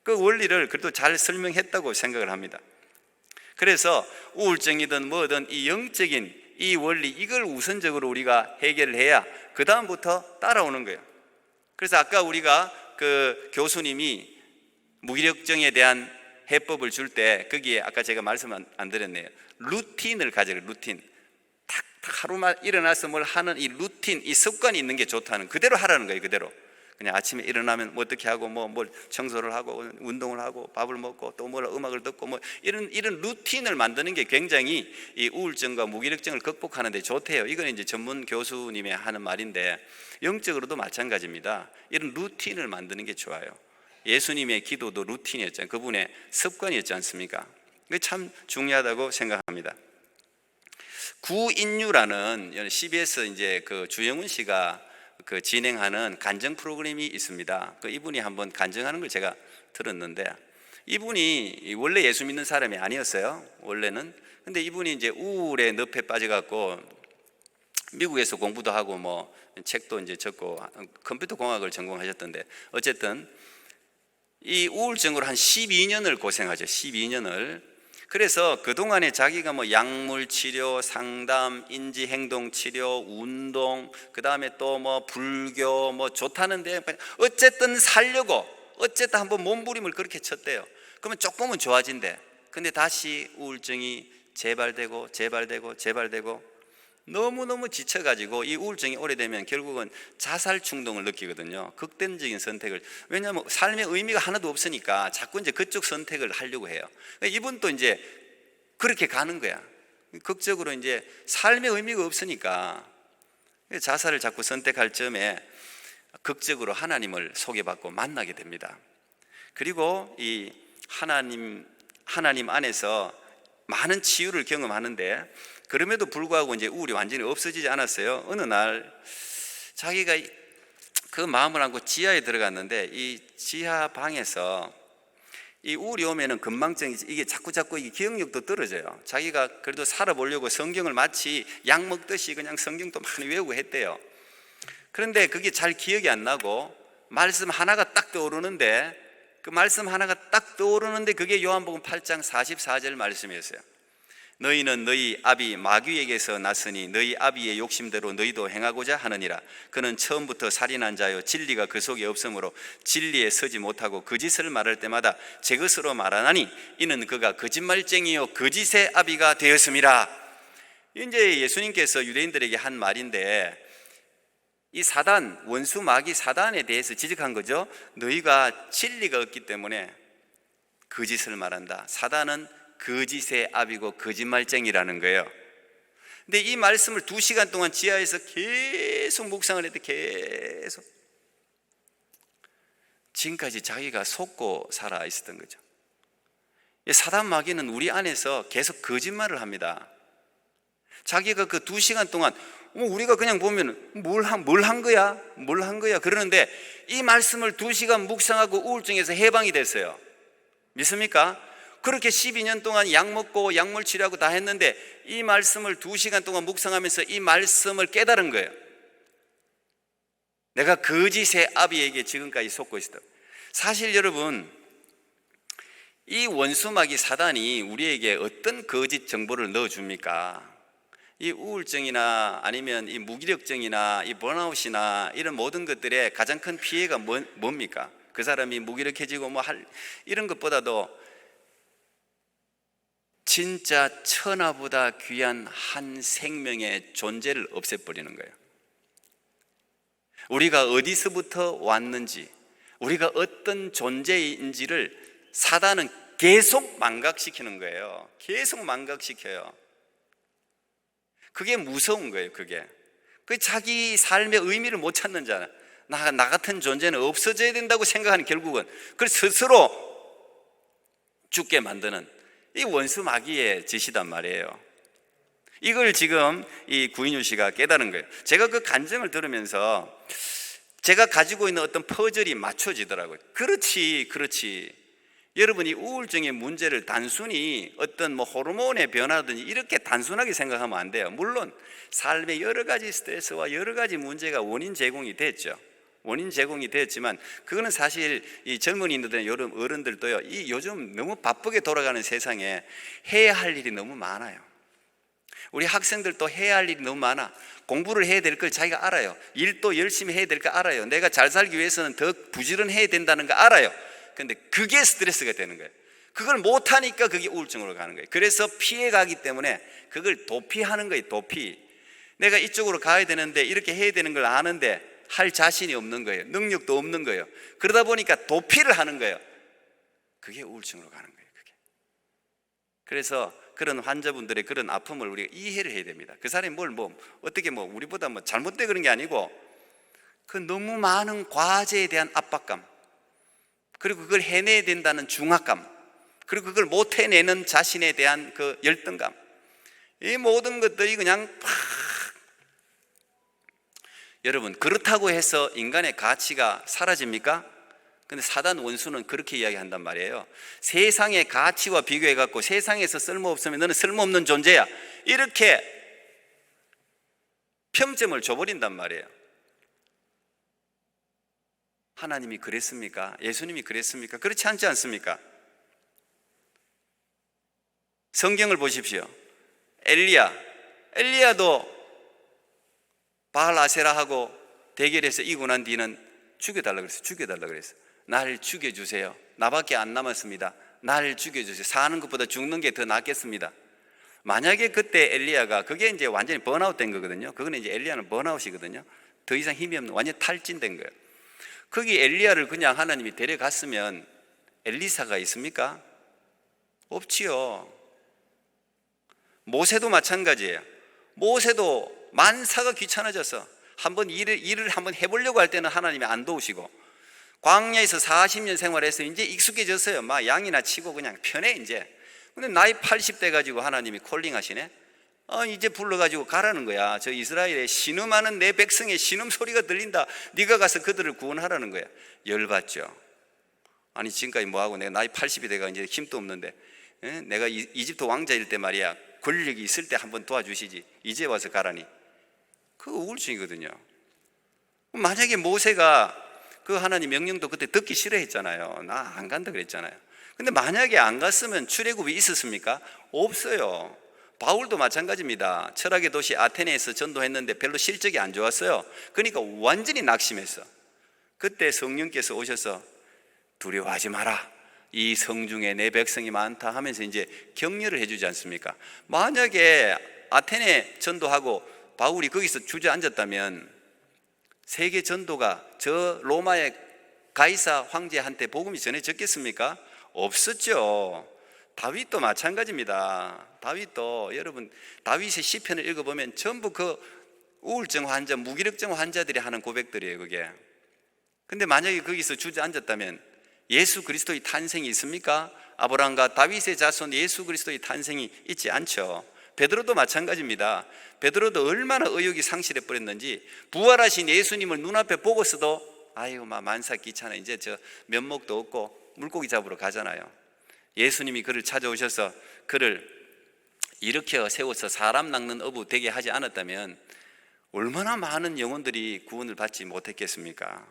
그 원리를 그래도 잘 설명했다고 생각을 합니다. 그래서 우울증이든 뭐든 이 영적인 이 원리, 이걸 우선적으로 우리가 해결을 해야 그 다음부터 따라오는 거예요. 그래서 아까 우리가 그 교수님이 무기력증에 대한 해법을 줄 때 거기에 아까 제가 말씀 안 드렸네요. 루틴을 가져요. 루틴. 탁 하루만 일어나서 뭘 하는 이 루틴, 이 습관이 있는 게 좋다는, 그대로 하라는 거예요. 그대로. 그냥 아침에 일어나면 뭐 어떻게 하고, 뭘 청소를 하고, 운동을 하고, 밥을 먹고, 또 뭘 음악을 듣고, 이런 루틴을 만드는 게 굉장히 이 우울증과 무기력증을 극복하는 데 좋대요. 이건 이제 전문 교수님이 하는 말인데, 영적으로도 마찬가지입니다. 이런 루틴을 만드는 게 좋아요. 예수님의 기도도 루틴이었잖아요. 그분의 습관이었지 않습니까? 그게 참 중요하다고 생각합니다. 구인유라는 CBS 이제 그 주영훈 씨가 그 진행하는 간증 프로그램이 있습니다. 그 이분이 한번 간증하는 걸 제가 들었는데, 이분이 원래 예수 믿는 사람이 아니었어요. 원래는. 근데 이분이 이제 우울의 늪에 빠져갖고 미국에서 공부도 하고 뭐 책도 이제 적고 컴퓨터 공학을 전공하셨던데, 어쨌든 이 우울증으로 한 12년을 고생하죠. 12년을. 그래서 그동안에 자기가 뭐 약물 치료, 상담, 인지 행동 치료, 운동, 그 다음에 또 뭐 불교 뭐 좋다는데, 어쨌든 살려고 어쨌든 한번 몸부림을 그렇게 쳤대요. 그러면 조금은 좋아진대. 근데 다시 우울증이 재발되고 너무너무 지쳐가지고 이 우울증이 오래되면 결국은 자살 충동을 느끼거든요. 극단적인 선택을. 왜냐하면 삶의 의미가 하나도 없으니까 자꾸 이제 그쪽 선택을 하려고 해요. 이분도 이제 그렇게 가는 거야. 극적으로 이제 삶의 의미가 없으니까 자살을 자꾸 선택할 점에 극적으로 하나님을 소개받고 만나게 됩니다. 그리고 이 하나님 안에서 많은 치유를 경험하는데, 그럼에도 불구하고 이제 우울이 완전히 없어지지 않았어요. 어느 날 자기가 그 마음을 안고 지하에 들어갔는데, 이 지하 방에서 이 우울이 오면은 건망증이 이게 자꾸 이게 기억력도 떨어져요. 자기가 그래도 살아보려고 성경을 마치 약 먹듯이 그냥 성경도 많이 외우고 했대요. 그런데 그게 잘 기억이 안 나고 말씀 하나가 딱 떠오르는데, 그 말씀 하나가 딱 떠오르는데 그게 요한복음 8장 44절 말씀이었어요. 너희는 너희 아비 마귀에게서 났으니 너희 아비의 욕심대로 너희도 행하고자 하느니라. 그는 처음부터 살인한 자요 진리가 그 속에 없으므로 진리에 서지 못하고 거짓을 말할 때마다 제 것으로 말하나니 이는 그가 거짓말쟁이요 거짓의 아비가 되었음이라. 이제 예수님께서 유대인들에게 한 말인데, 이 사단, 원수 마귀 사단에 대해서 지적한 거죠. 너희가 진리가 없기 때문에 거짓을 말한다. 사단은 거짓의 아비고 거짓말쟁이라는 거예요. 근데 이 말씀을 2시간 동안 지하에서 계속 묵상을 했대. 계속 지금까지 자기가 속고 살아 있었던 거죠. 사단 마귀는 우리 안에서 계속 거짓말을 합니다. 자기가 그 2시간 동안 우리가 그냥 보면 뭘 한 거야? 그러는데 이 말씀을 2시간 묵상하고 우울증에서 해방이 됐어요. 믿습니까? 그렇게 12년 동안 약 먹고 약물 치료하고 다 했는데 이 말씀을 2시간 동안 묵상하면서 이 말씀을 깨달은 거예요. 내가 거짓의 아비에게 지금까지 속고 있었다. 사실 여러분, 이 원수마귀 사단이 우리에게 어떤 거짓 정보를 넣어줍니까? 이 우울증이나 아니면 이 무기력증이나 이 번아웃이나 이런 모든 것들의 가장 큰 피해가 뭡니까? 그 사람이 무기력해지고 이런 것보다도 진짜 천하보다 귀한 한 생명의 존재를 없애버리는 거예요. 우리가 어디서부터 왔는지, 우리가 어떤 존재인지를 사단은 계속 망각시키는 거예요. 계속 망각시켜요. 그게 무서운 거예요. 그게 자기 삶의 의미를 못 찾는 자는 나 같은 존재는 없어져야 된다고 생각하는, 결국은 그걸 스스로 죽게 만드는 이 원수 마귀의 짓이단 말이에요. 이걸 지금 이 구인유 씨가 깨달은 거예요. 제가 그 간증을 들으면서 제가 가지고 있는 어떤 퍼즐이 맞춰지더라고요. 그렇지. 여러분이 우울증의 문제를 단순히 어떤 호르몬의 변화든지 이렇게 단순하게 생각하면 안 돼요. 물론 삶의 여러 가지 스트레스와 여러 가지 문제가 원인 제공이 됐죠. 원인 제공이 되었지만 그거는 사실 이 젊은이들이나 여러 어른들도요, 이 요즘 너무 바쁘게 돌아가는 세상에 해야 할 일이 너무 많아요. 우리 학생들도 해야 할 일이 너무 많아. 공부를 해야 될 걸 자기가 알아요. 일도 열심히 해야 될 거 알아요. 내가 잘 살기 위해서는 더 부지런해야 된다는 거 알아요. 근데 그게 스트레스가 되는 거예요. 그걸 못하니까 그게 우울증으로 가는 거예요. 그래서 피해가기 때문에 그걸 도피하는 거예요. 도피. 내가 이쪽으로 가야 되는데 이렇게 해야 되는 걸 아는데 할 자신이 없는 거예요. 능력도 없는 거예요. 그러다 보니까 도피를 하는 거예요. 그게 우울증으로 가는 거예요. 그게. 그래서 그런 환자분들의 그런 아픔을 우리가 이해를 해야 됩니다. 그 사람이 어떻게 우리보다 잘못돼 그런 게 아니고 그 너무 많은 과제에 대한 압박감, 그리고 그걸 해내야 된다는 중압감, 그리고 그걸 못 해내는 자신에 대한 그 열등감, 이 모든 것들이 그냥 여러분, 그렇다고 해서 인간의 가치가 사라집니까? 근데 사단 원수는 그렇게 이야기한단 말이에요. 세상의 가치와 비교해갖고 세상에서 쓸모없으면 너는 쓸모없는 존재야, 이렇게 평점을 줘버린단 말이에요. 하나님이 그랬습니까? 예수님이 그랬습니까? 그렇지 않지 않습니까? 성경을 보십시오. 엘리야도 바알 아세라하고 대결해서 이기고 난 뒤는 죽여달라 그랬어. 날 죽여주세요. 나밖에 안 남았습니다. 날 죽여주세요. 사는 것보다 죽는 게 더 낫겠습니다. 만약에 그때 엘리야가, 그게 이제 완전히 번아웃 된 거거든요. 그거는 이제 엘리야는 번아웃이거든요. 더 이상 힘이 없는, 완전 탈진된 거예요. 거기 엘리야를 그냥 하나님이 데려갔으면 엘리사가 있습니까? 없지요. 모세도 마찬가지예요. 모세도 만사가 귀찮아져서 한번 일을 한번 해보려고 할 때는 하나님이 안 도우시고, 광야에서 40년 생활해서 이제 익숙해졌어요. 막 양이나 치고 그냥 편해 이제. 근데 나이 80대 가지고 하나님이 콜링하시네. 이제 불러가지고 가라는 거야. 저 이스라엘에 신음하는 내 백성의 신음 소리가 들린다. 네가 가서 그들을 구원하라는 거야. 열받죠. 아니 지금까지 뭐하고, 내가 나이 80이 돼가 이제 힘도 없는데, 내가 이집트 왕자일 때 말이야, 권력이 있을 때 한번 도와주시지, 이제 와서 가라니. 그거 우울증이거든요. 만약에 모세가 그 하나님 명령도 그때 듣기 싫어했잖아요. 나 안 간다 그랬잖아요. 근데 만약에 안 갔으면 출애굽이 있었습니까? 없어요. 바울도 마찬가지입니다. 철학의 도시 아테네에서 전도했는데 별로 실적이 안 좋았어요. 그러니까 완전히 낙심했어. 그때 성령께서 오셔서 두려워하지 마라, 이 성중에 내 백성이 많다 하면서 이제 격려를 해주지 않습니까? 만약에 아테네 전도하고 바울이 거기서 주저앉았다면 세계 전도가 저 로마의 가이사 황제한테 복음이 전해졌겠습니까? 없었죠. 다윗도 마찬가지입니다. 다윗도 여러분 다윗의 시편을 읽어보면 전부 그 우울증 환자, 무기력증 환자들이 하는 고백들이에요. 그게. 근데 만약에 거기서 주저앉았다면 예수 그리스도의 탄생이 있습니까? 아브라함과 다윗의 자손 예수 그리스도의 탄생이 있지 않죠. 베드로도 마찬가지입니다. 베드로도 얼마나 의욕이 상실해 버렸는지 부활하신 예수님을 눈앞에 보고서도 아이고 만사 귀찮아, 이제 저 면목도 없고 물고기 잡으러 가잖아요. 예수님이 그를 찾아오셔서 그를 일으켜 세워서 사람 낚는 어부 되게 하지 않았다면 얼마나 많은 영혼들이 구원을 받지 못했겠습니까?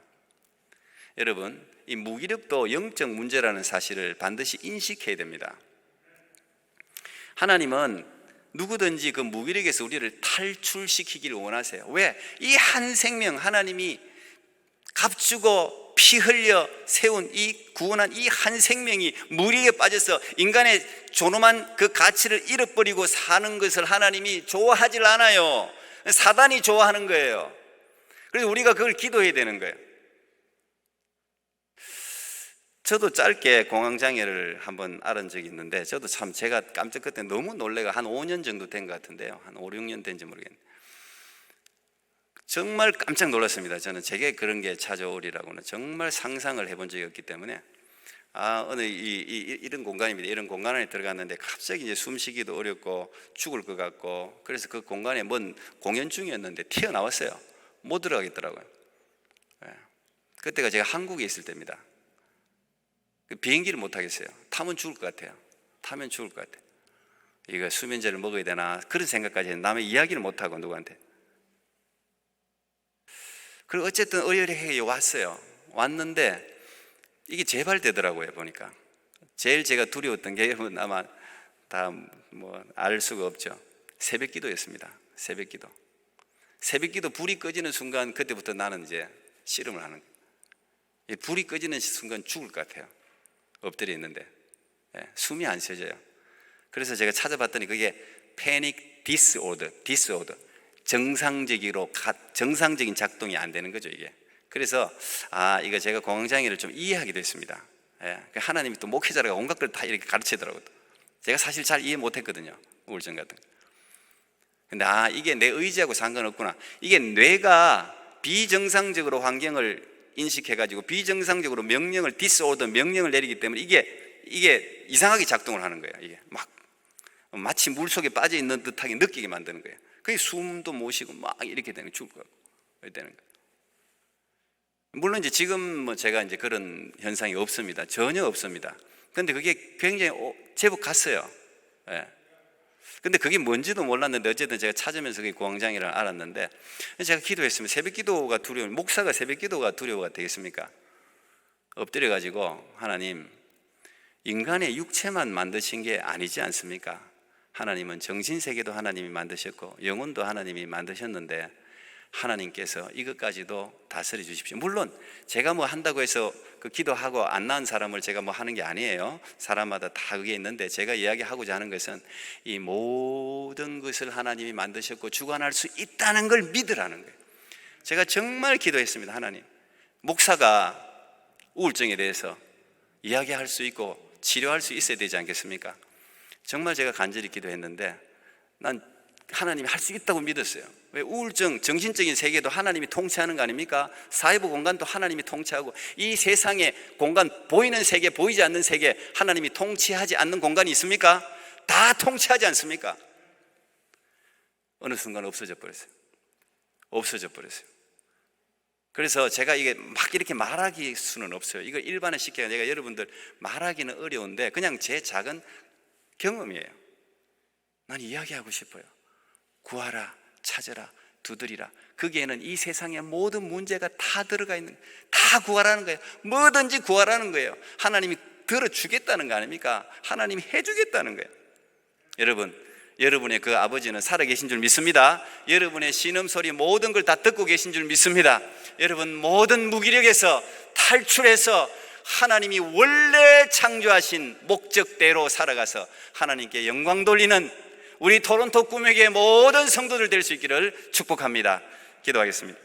여러분, 이 무기력도 영적 문제라는 사실을 반드시 인식해야 됩니다. 하나님은 누구든지 그 무기력에서 우리를 탈출시키기를 원하세요. 왜? 이 한 생명, 하나님이 값주고 피 흘려 세운 이 구원한 이 한 생명이 무리에 빠져서 인간의 존엄한 그 가치를 잃어버리고 사는 것을 하나님이 좋아하질 않아요. 사단이 좋아하는 거예요. 그래서 우리가 그걸 기도해야 되는 거예요. 저도 짧게 공황장애를 한번 앓은 적이 있는데, 저도 참 제가 깜짝 그때 너무 놀래가 한 5년 정도 된 것 같은데요. 한 5, 6년 된지 모르겠네요. 정말 깜짝 놀랐습니다. 저는 제게 그런 게 찾아오리라고는 정말 상상을 해본 적이 없기 때문에 어느 이런 공간입니다. 이런 공간 안에 들어갔는데 갑자기 이제 숨쉬기도 어렵고 죽을 것 같고, 그래서 그 공간에 뭔 공연 중이었는데 튀어나왔어요. 못 들어가겠더라고요. 그때가 제가 한국에 있을 때입니다. 비행기를 못 타겠어요. 타면 죽을 것 같아요. 타면 죽을 것 같아요. 이거 수면제를 먹어야 되나 그런 생각까지 했는데 남의 이야기를 못 하고 누구한테. 그리고 어쨌든 의열하게 왔어요. 왔는데 이게 재발되더라고요. 보니까 제일 제가 두려웠던 게 여러분 아마 다 뭐 알 수가 없죠. 새벽기도였습니다. 새벽기도. 새벽기도 불이 꺼지는 순간 그때부터 나는 이제 씨름을 하는 거예요. 불이 꺼지는 순간 죽을 것 같아요. 엎드려 있는데 숨이 안 쉬어져요. 그래서 제가 찾아봤더니 그게 패닉 디스오더, 정상적인 작동이 안 되는 거죠, 이게. 그래서 이거 제가 공황장애를 좀 이해하게 됐습니다. 하나님이 또 목회자가 온갖 걸 다 이렇게 가르치더라고요. 제가 사실 잘 이해 못했거든요, 우울증 같은 거. 근데 이게 내 의지하고 상관없구나. 이게 뇌가 비정상적으로 환경을 인식해가지고 비정상적으로 디스오더 명령을 내리기 때문에 이게 이상하게 작동을 하는 거예요. 이게 마치 물속에 빠져 있는 듯하게 느끼게 만드는 거예요. 그게 숨도 못 쉬고 막 이렇게 되는, 죽을 것 같고 이렇게 되는 거예요. 물론 이제 지금 제가 이제 그런 현상이 없습니다. 전혀 없습니다. 그런데 그게 굉장히 제법 갔어요. 근데 그게 뭔지도 몰랐는데 어쨌든 제가 찾으면서 그게 공황장애를 알았는데, 제가 기도했으면 새벽기도가 두려운, 목사가 새벽기도가 두려워가 되겠습니까? 엎드려가지고 하나님, 인간의 육체만 만드신 게 아니지 않습니까? 하나님은 정신세계도 하나님이 만드셨고 영혼도 하나님이 만드셨는데 하나님께서 이것까지도 다스려 주십시오. 물론 제가 뭐 한다고 해서 그 기도하고 안 나은 사람을 제가 뭐 하는 게 아니에요. 사람마다 다 그게 있는데, 제가 이야기하고자 하는 것은 이 모든 것을 하나님이 만드셨고 주관할 수 있다는 걸 믿으라는 거예요. 제가 정말 기도했습니다. 하나님, 목사가 우울증에 대해서 이야기할 수 있고 치료할 수 있어야 되지 않겠습니까? 정말 제가 간절히 기도했는데 난 하나님이 할 수 있다고 믿었어요. 왜? 우울증, 정신적인 세계도 하나님이 통치하는 거 아닙니까? 사이버 공간도 하나님이 통치하고, 이 세상의 공간, 보이는 세계, 보이지 않는 세계, 하나님이 통치하지 않는 공간이 있습니까? 다 통치하지 않습니까? 어느 순간 없어져 버렸어요. 그래서 제가 이게 막 이렇게 말하기 수는 없어요. 이걸 일반화 시켜야 내가 여러분들 말하기는 어려운데 그냥 제 작은 경험이에요. 난 이야기하고 싶어요. 구하라, 찾으라, 두드리라. 거기에는 이 세상의 모든 문제가 다 들어가 있는 거예요. 다 구하라는 거예요. 뭐든지 구하라는 거예요. 하나님이 들어주겠다는 거 아닙니까? 하나님이 해주겠다는 거예요. 여러분의 그 아버지는 살아계신 줄 믿습니다. 여러분의 신음소리 모든 걸 다 듣고 계신 줄 믿습니다. 여러분 모든 무기력에서 탈출해서 하나님이 원래 창조하신 목적대로 살아가서 하나님께 영광 돌리는 우리 토론토 꿈에게 모든 성도들 될 수 있기를 축복합니다. 기도하겠습니다.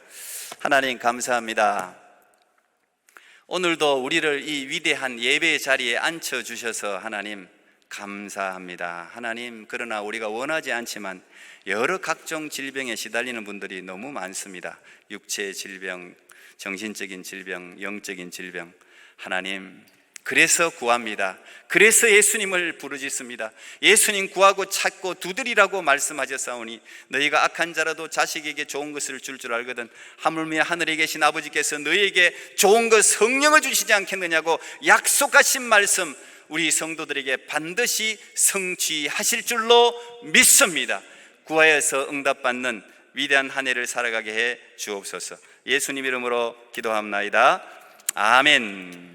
하나님 감사합니다. 오늘도 우리를 이 위대한 예배의 자리에 앉혀주셔서 하나님 감사합니다. 하나님, 그러나 우리가 원하지 않지만 여러 각종 질병에 시달리는 분들이 너무 많습니다. 육체의 질병, 정신적인 질병, 영적인 질병. 하나님, 그래서 구합니다. 그래서 예수님을 부르짖습니다. 예수님 구하고 찾고 두드리라고 말씀하셨사오니 너희가 악한 자라도 자식에게 좋은 것을 줄 알거든 하물며 하늘에 계신 아버지께서 너희에게 좋은 것 성령을 주시지 않겠느냐고 약속하신 말씀, 우리 성도들에게 반드시 성취하실 줄로 믿습니다. 구하여서 응답받는 위대한 한 해를 살아가게 해 주옵소서. 예수님 이름으로 기도합나이다. 아멘.